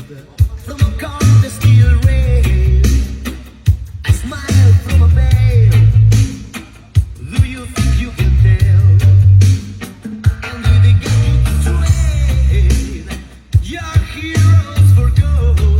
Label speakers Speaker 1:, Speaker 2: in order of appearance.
Speaker 1: From a car the steel rail, I smile from a veil. Do you think you can tell? And we began to train. Your heroes for gold.